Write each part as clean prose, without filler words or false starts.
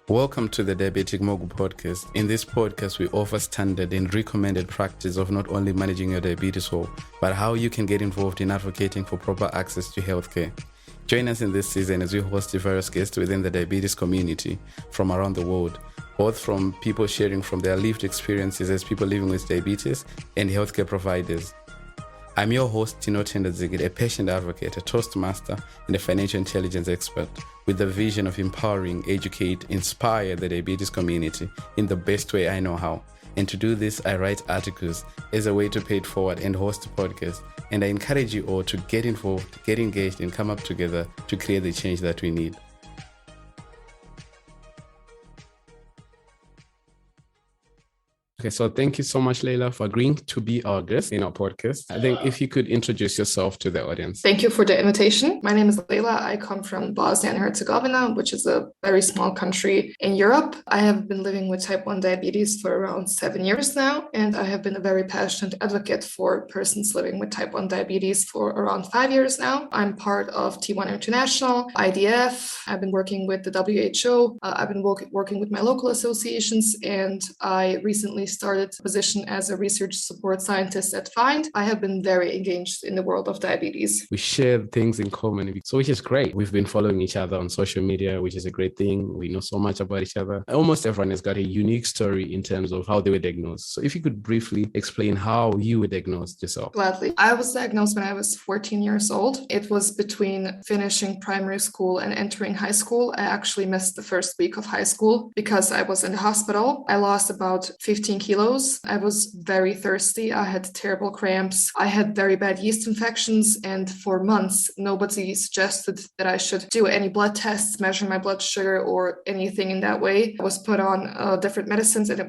Welcome to the Diabetic Mogul podcast. In this podcast, we offer standard and recommended practice of not only managing your diabetes well, but how you can get involved in advocating for proper access to healthcare. Join us in this season as we host diverse guests within the diabetes community from around the world, both from people sharing from their lived experiences as people living with diabetes and healthcare providers. I'm your host, Tino Tendazigid, a patient advocate, a Toastmaster, and a financial intelligence expert with the vision of empowering, educate, inspire the diabetes community in the best way I know how. And to do this, I write articles as a way to pay it forward and host a podcast. And I encourage you all to get involved, get engaged, and come up together to create the change that we need. Okay, so thank you so much, Lila, for agreeing to be our guest in our podcast. I think if you could introduce yourself to the audience. Thank you for the invitation. My name is Lila. I come from Bosnia and Herzegovina, which is a very small country in Europe. I have been living with type 1 diabetes for around 7 years now, and I have been a very passionate advocate for persons living with type 1 diabetes for around 5 years now. I'm part of T1 International, IDF. I've been working with the WHO. I've been working with my local associations, and I recently started a position as a research support scientist at FIND. I have been very engaged in the world of diabetes. We share things in common, so which is great. We've been following each other on social media, which is a great thing. We know so much about each other. Almost everyone has got a unique story in terms of how they were diagnosed. So if you could briefly explain how you were diagnosed yourself. Gladly. I was diagnosed when I was 14 years old. It was between finishing primary school and entering high school. I actually missed the first week of high school because I was in the hospital. I lost about 15 kilos. I was very thirsty. I had terrible cramps. I had very bad yeast infections. And for months, nobody suggested that I should do any blood tests, measure my blood sugar or anything in that way. I was put on different medicines and it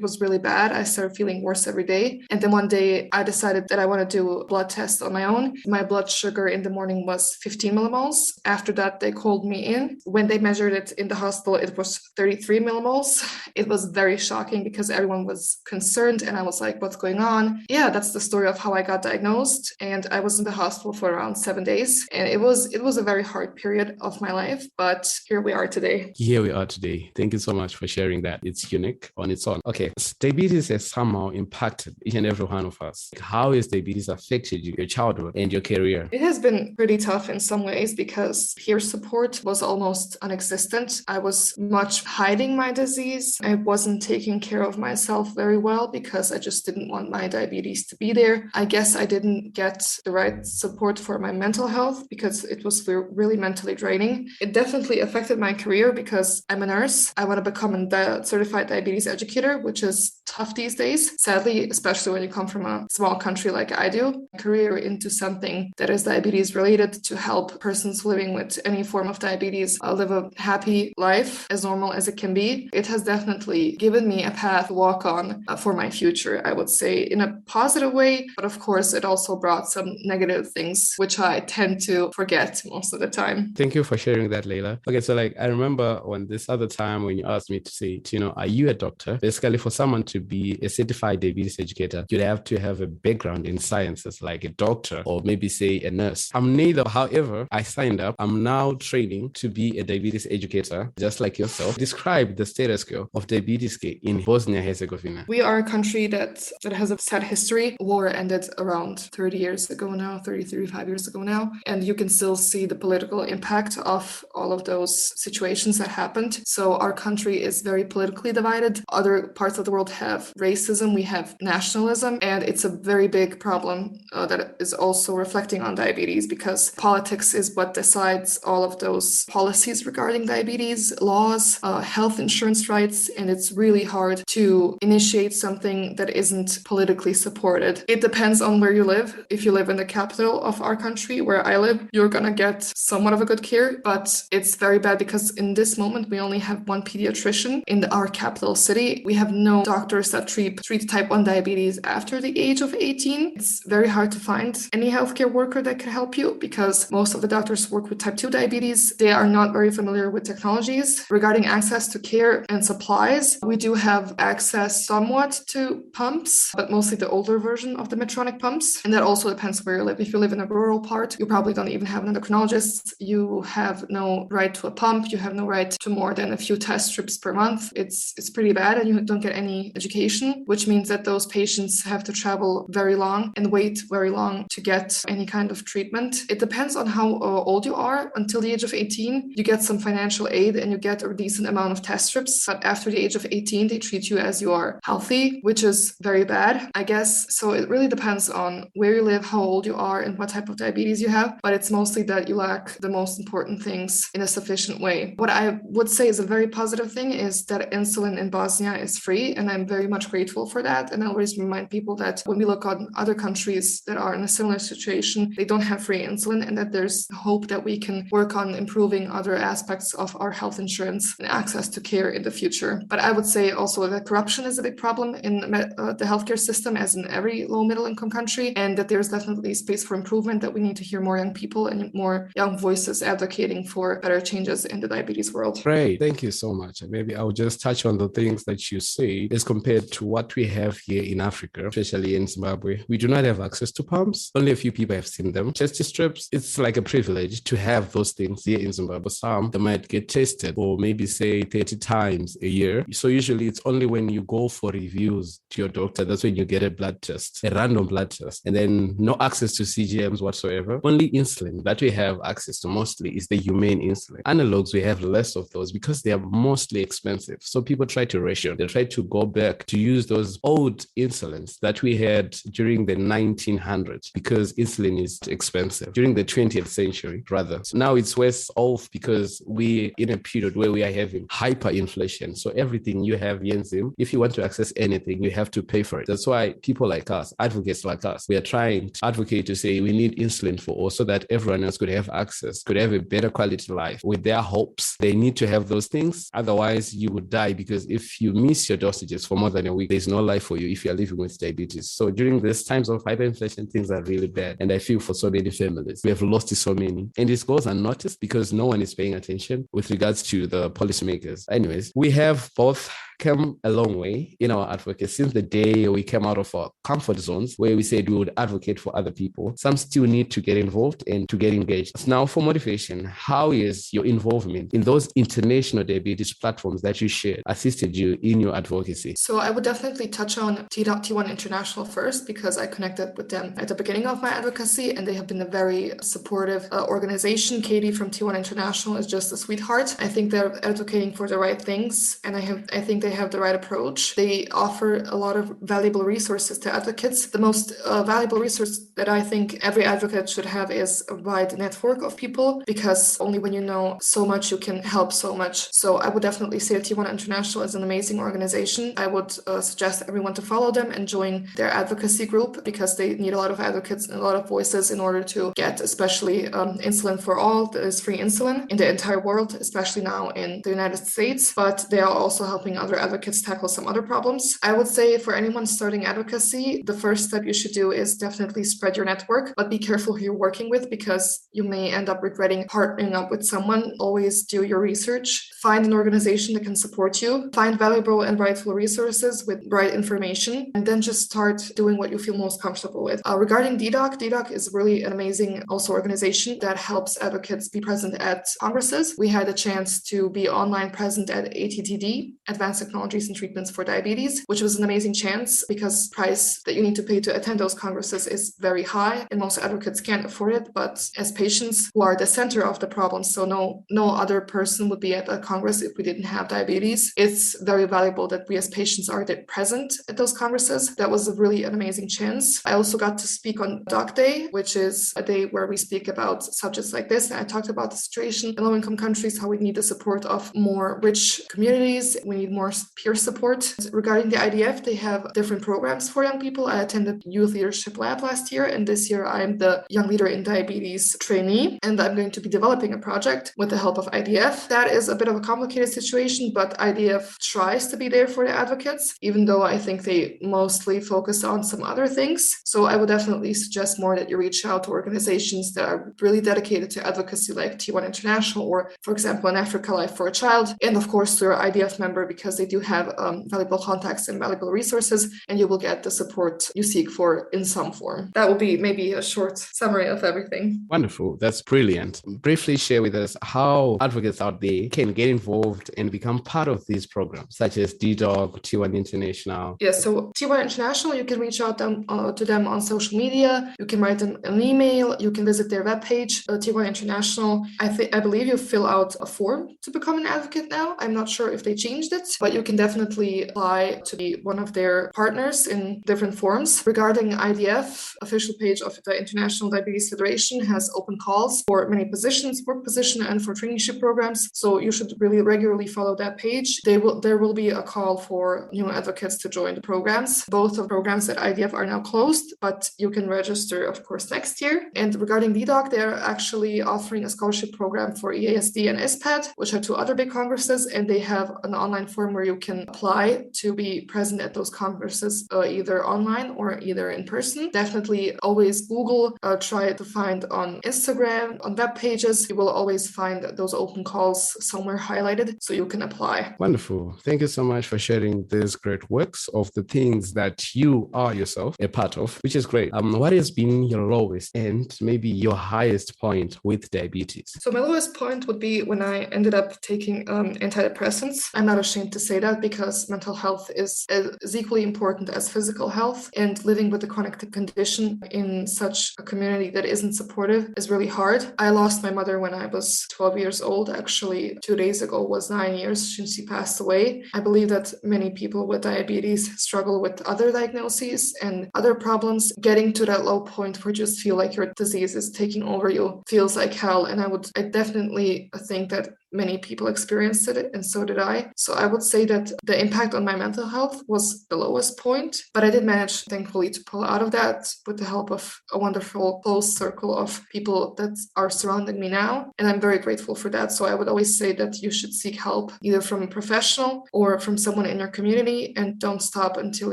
was really bad. I started feeling worse every day. And then one day I decided that I want to do a blood test on my own. My blood sugar in the morning was 15 millimoles. After that, they called me in. When they measured it in the hospital, it was 33 millimoles. It was very shocking because everyone was concerned and I was like, what's going on? Yeah, that's the story of how I got diagnosed. And I was in the hospital for around 7 days. And it was a very hard period of my life, but here we are today. Here we are today. Thank you so much for sharing that. It's unique on its own. Okay, diabetes has somehow impacted each and every one of us. How has diabetes affected you, your childhood and your career? It has been pretty tough in some ways because peer support was almost non-existent. I was much hiding my disease. I wasn't taking care of myself very well because I just didn't want my diabetes to be there. I guess I didn't get the right support for my mental health because it was really mentally draining. It definitely affected my career because I'm a nurse. I want to become a certified diabetes educator, which is tough these days. Sadly, especially when you come from a small country like I do, career into something that is diabetes related to help persons living with any form of diabetes live a happy life as normal as it can be. It has definitely given me a path to walk on for my future, I would say, in a positive way. But of course, it also brought some negative things, which I tend to forget most of the time. Thank you for sharing that, Leila. Okay, so I remember when this other time when you asked me to say, are you a doctor? Basically, for someone to be a certified diabetes educator, you'd have to have a background in sciences like a doctor or maybe say a nurse. I'm neither. However, I signed up. I'm now training to be a diabetes educator, just like yourself. Describe the status quo of diabetes care in Bosnia and Herzegovina. We are a country that has a sad history. War ended around 30 years ago now, 35 years ago now. And you can still see the political impact of all of those situations that happened. So our country is very politically divided. Other parts of the world have racism. We have nationalism. And it's a very big problem that is also reflecting on diabetes because politics is what decides all of those policies regarding diabetes, laws, health insurance rights. And it's really hard to initiate something that isn't politically supported. It depends on where you live. If you live in the capital of our country, where I live, you're gonna get somewhat of a good care, but it's very bad because in this moment, we only have one pediatrician in our capital city. We have no doctors that treat type 1 diabetes after the age of 18. It's very hard to find any healthcare worker that can help you because most of the doctors work with type 2 diabetes. They are not very familiar with technologies. Regarding access to care and supplies, we do have access access somewhat to pumps, but mostly the older version of the Medtronic pumps. And that also depends where you live. If you live in a rural part, you probably don't even have an endocrinologist. You have no right to a pump. You have no right to more than a few test strips per month. It's pretty bad, and you don't get any education, which means that those patients have to travel very long and wait very long to get any kind of treatment. It depends on how old you are. Until the age of 18, you get some financial aid and you get a decent amount of test strips. But after the age of 18, they treat you as you are healthy, which is very bad, I guess. So it really depends on where you live, how old you are, and what type of diabetes you have. But it's mostly that you lack the most important things in a sufficient way. What I would say is a very positive thing is that insulin in Bosnia is free, and I'm very much grateful for that. And I always remind people that when we look on other countries that are in a similar situation, they don't have free insulin, and that there's hope that we can work on improving other aspects of our health insurance and access to care in the future. But I would say also that corruption is a big problem in the healthcare system, as in every low middle income country, and that there's definitely space for improvement, that we need to hear more young people and more young voices advocating for better changes in the diabetes world. Great. Thank you so much. Maybe I'll just touch on the things that you say as compared to what we have here in Africa, especially in Zimbabwe. We do not have access to pumps. Only a few people have seen them. Chest strips, it's like a privilege to have those things here in Zimbabwe. Some they might get tested or maybe say 30 times a year. So usually it's only when you go for reviews to your doctor, that's when you get a blood test, a random blood test, and then no access to CGMs whatsoever. Only insulin that we have access to mostly is the humane insulin. Analogs, we have less of those because they are mostly expensive. So people try to ration. They try to go back to use those old insulins that we had during the 1900s because insulin is expensive. During the 20th century, rather. So now it's worse off because we're in a period where we are having hyperinflation. So everything you have, Yenzim, if you want to access anything, you have to pay for it. That's why people like us, advocates like us, we are trying to advocate to say we need insulin for all so that everyone else could have access, could have a better quality life with their hopes. They need to have those things. Otherwise, you would die because if you miss your dosages for more than a week, there's no life for you if you're living with diabetes. So during these times of hyperinflation, things are really bad. And I feel for so many families, we have lost so many. And this goes unnoticed because no one is paying attention with regards to the policymakers. Anyways, we have both come a long way in our advocacy since the day we came out of our comfort zones where we said we would advocate for other people. Some still need to get involved and to get engaged. Now, for motivation, how is your involvement in those international diabetes platforms that you shared assisted you in your advocacy? So I would definitely touch on T1 International first because I connected with them at the beginning of my advocacy, and they have been a very supportive organization. Katie from T1 International is just a sweetheart. I think they're advocating for the right things, and I think they have the right approach. They offer a lot of valuable resources to advocates. The most valuable resource that I think every advocate should have is a wide network of people, because only when you know so much, you can help so much. So I would definitely say T1 International is an amazing organization. I would suggest everyone to follow them and join their advocacy group because they need a lot of advocates and a lot of voices in order to get especially insulin for all. There is free insulin in the entire world, especially now in the United States, but they are also helping other advocates tackle some other problems. I would say for anyone starting advocacy, the first step you should do is definitely spread your network, but be careful who you're working with because you may end up regretting partnering up with someone. Always do your research. Find an organization that can support you. Find valuable and rightful resources with right information, and then just start doing what you feel most comfortable with. Regarding DDoC is really an amazing also organization that helps advocates be present at congresses. We had a chance to be online present at ATTD, Advanced Technologies and Treatments for Diabetes, which was an amazing chance because the price that you need to pay to attend those congresses is very high and most advocates can't afford it. But as patients who are the center of the problem, so no other person would be at a congress if we didn't have diabetes, it's very valuable that we as patients are present at those congresses. That was really an amazing chance. I also got to speak on Doc Day, which is a day where we speak about subjects like this. And I talked about the situation in low-income countries, how we need the support of more rich communities. We need more peer support. Regarding the IDF, they have different programs for young people. I attended Youth Leadership Lab last year, and this year I'm the Young Leader in Diabetes trainee, and I'm going to be developing a project with the help of IDF. That is a bit of a complicated situation, but IDF tries to be there for the advocates, even though I think they mostly focus on some other things. So I would definitely suggest more that you reach out to organizations that are really dedicated to advocacy, like T1 International, or for example, in Africa, Life for a Child, and of course to your IDF member, because they that you have valuable contacts and valuable resources, and you will get the support you seek for in some form. That will be maybe a short summary of everything. Wonderful. That's brilliant. Briefly share with us how advocates out there can get involved and become part of these programs, such as DDOG, T1 International. Yes, so T1 International, you can reach out to them on social media. You can write them an email. You can visit their webpage, T1 International. I believe you fill out a form to become an advocate now. I'm not sure if they changed it, but you can definitely apply to be one of their partners in different forms. Regarding IDF, official page of the International Diabetes Federation has open calls for many positions, work position, and for traineeship programs. So you should really regularly follow that page. There will be a call for new advocates to join the programs. Both of the programs at IDF are now closed, but you can register, of course, next year. And regarding DDOC, they're actually offering a scholarship program for EASD and SPAD, which are two other big congresses, and they have an online form where you can apply to be present at those congresses, either online or either in person. Definitely always Google, try to find on Instagram, on web pages. You will always find those open calls somewhere highlighted so you can apply. Wonderful. Thank you so much for sharing these great works of the things that you are yourself a part of, which is great. What has been your lowest and maybe your highest point with diabetes? So my lowest point would be when I ended up taking antidepressants. I'm not ashamed to say that because mental health is equally important as physical health, and living with a chronic condition in such a community that isn't supportive is really hard. I lost my mother when I was 12 years old. Actually, 2 days ago was 9 years since she passed away. I believe that many people with diabetes struggle with other diagnoses and other problems. Getting to that low point where you just feel like your disease is taking over you feels like hell. And I definitely think that many people experienced it, and so did I. So I would say that the impact on my mental health was the lowest point, but I did manage, thankfully, to pull out of that with the help of a wonderful close circle of people that are surrounding me now, and I'm very grateful for that. So I would always say that you should seek help either from a professional or from someone in your community, and don't stop until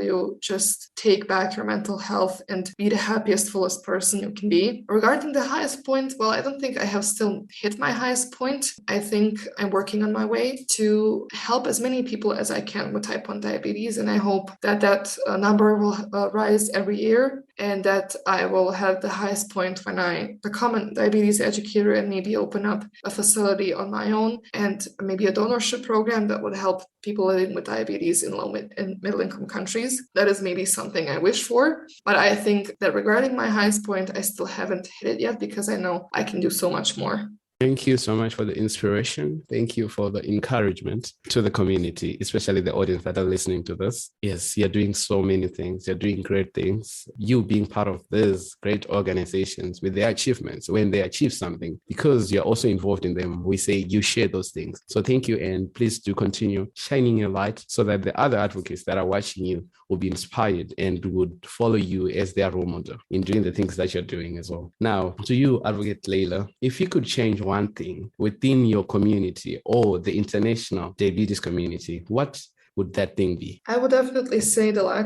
you just take back your mental health and be the happiest, fullest person you can be. Regarding the highest point, well, I don't think I have still hit my highest point. I think I'm working on my way to help as many people as I can with type 1 diabetes, and I hope that number will rise every year, and that I will have the highest point when I become a diabetes educator and maybe open up a facility on my own and maybe a donorship program that would help people living with diabetes in low and middle income countries. That is maybe something I wish for, but I think that regarding my highest point, I still haven't hit it yet because I know I can do so much more. Thank you so much for the inspiration. Thank you for the encouragement to the community, especially the audience that are listening to this. Yes, you're doing so many things. You're doing great things. You being part of these great organizations with their achievements, when they achieve something, because you're also involved in them, we say you share those things. So thank you, and please do continue shining your light so that the other advocates that are watching you will be inspired and would follow you as their role model in doing the things that you're doing as well. Now, to you, Advocate Lejla, if you could change one thing within your community or the international diabetes community, what would that thing be? I would definitely say that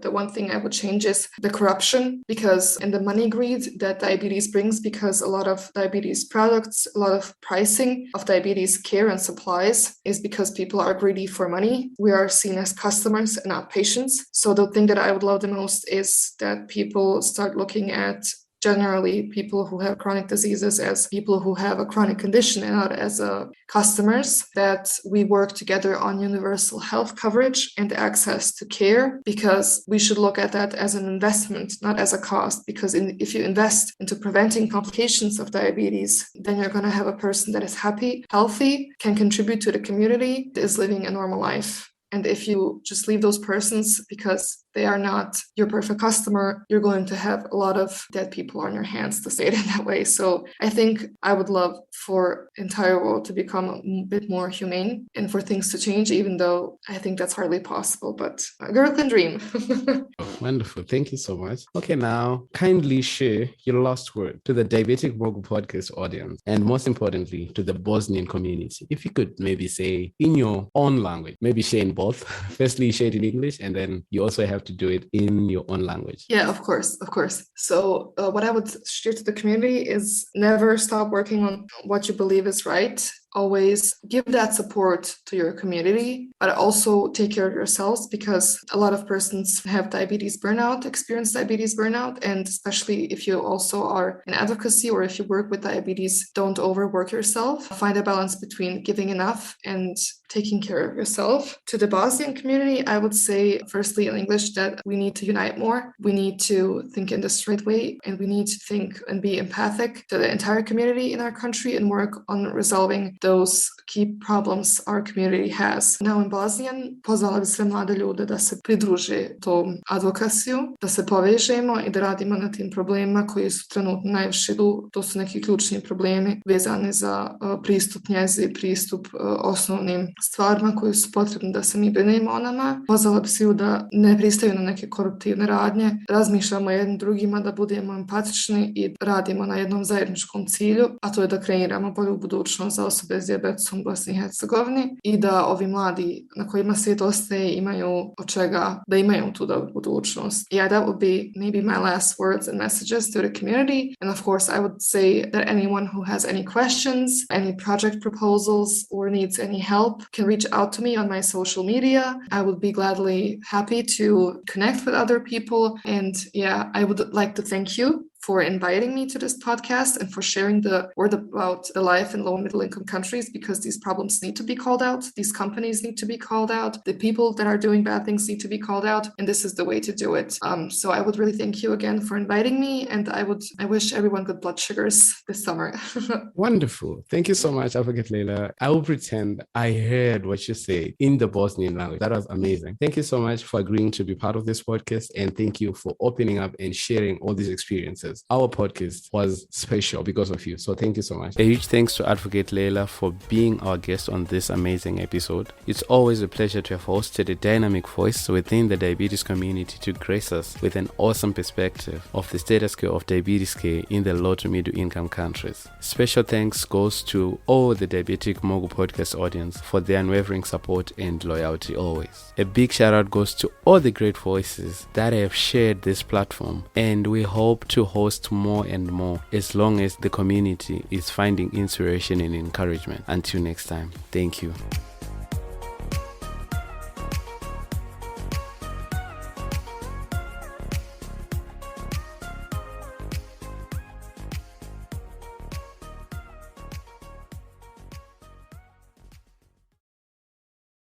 the one thing I would change is the corruption, because and the money greed that diabetes brings, because a lot of diabetes products, a lot of pricing of diabetes care and supplies is because people are greedy for money. We are seen as customers and not patients. So the thing that I would love the most is that people start looking at generally people who have chronic diseases as people who have a chronic condition and not as customers, that we work together on universal health coverage and access to care, because we should look at that as an investment, not as a cost, because if you invest into preventing complications of diabetes, then you're going to have a person that is happy, healthy, can contribute to the community, is living a normal life. And if you just leave those persons because they are not your perfect customer, you're going to have a lot of dead people on your hands, to say it in that way. So I think I would love for the entire world to become a bit more humane and for things to change, even though I think that's hardly possible, but a girl can dream. Oh, wonderful. Thank you so much. Okay, now kindly share your last word to the Diabetic Mogul podcast audience, and most importantly, to the Bosnian community. If you could maybe say in your own language, maybe share in both. Firstly, share it in English, and then you also have to do it in your own language. Yeah, of course. So what I would share to the community is never stop working on what you believe is right. always give that support to your community, but also take care of yourselves, because a lot of persons have experience diabetes burnout. And especially if you also are in advocacy or if you work with diabetes, don't overwork yourself. Find a balance between giving enough and taking care of yourself. To the Bosnian community, I would say, firstly in English, that we need to unite more. We need to think in the straight way, and we need to think and be empathic to the entire community in our country and work on resolving those key problems our community has. Now in Bosnian, pozvala bi sve mlade ljude da se pridruže tom advokaciju, da se povežemo i da radimo na tim problemima koji su trenutno najviše idu. To su neki ključni problemi vezani za pristup njezi, pristup osnovnim stvarima koji su potrebni da se mi brinemo o nama. Pozvala bi sviju da ne pristaju na neke koruptivne radnje, razmišljamo jednim drugima, da budemo empatični i radimo na jednom zajedničkom cilju, a to je da kreiramo bolju budućnost za osobe s dijabetesom u Bosni i Hercegovini i da ovi mladi na kojima svijet ostaje imaju od čega da imaju tu dobru budućnost. Yeah, that would be maybe my last words and messages to the community. And of course, I would say that anyone who has any questions, any project proposals, or needs any help can reach out to me on my social media. I would be gladly happy to connect with other people. And yeah, I would like to thank you for inviting me to this podcast and for sharing the word about the life in low and middle income countries, because these problems need to be called out. These companies need to be called out. The people that are doing bad things need to be called out. And this is the way to do it. So I would really thank you again for inviting me. And I wish everyone good blood sugars this summer. Wonderful. Thank you so much, Advocate Lila. I will pretend I heard what you said in the Bosnian language. That was amazing. Thank you so much for agreeing to be part of this podcast. And thank you for opening up and sharing all these experiences. Our podcast was special because of you. So thank you so much. A huge thanks to Advocate Lila for being our guest on this amazing episode. It's always a pleasure to have hosted a dynamic voice within the diabetes community to grace us with an awesome perspective of the status quo of diabetes care in the low to middle income countries. Special thanks goes to all the Diabetic Mogul podcast audience for their unwavering support and loyalty always. A big shout out goes to all the great voices that have shared this platform, and we hope to host more and more as long as the community is finding inspiration and encouragement. Until next time, thank you.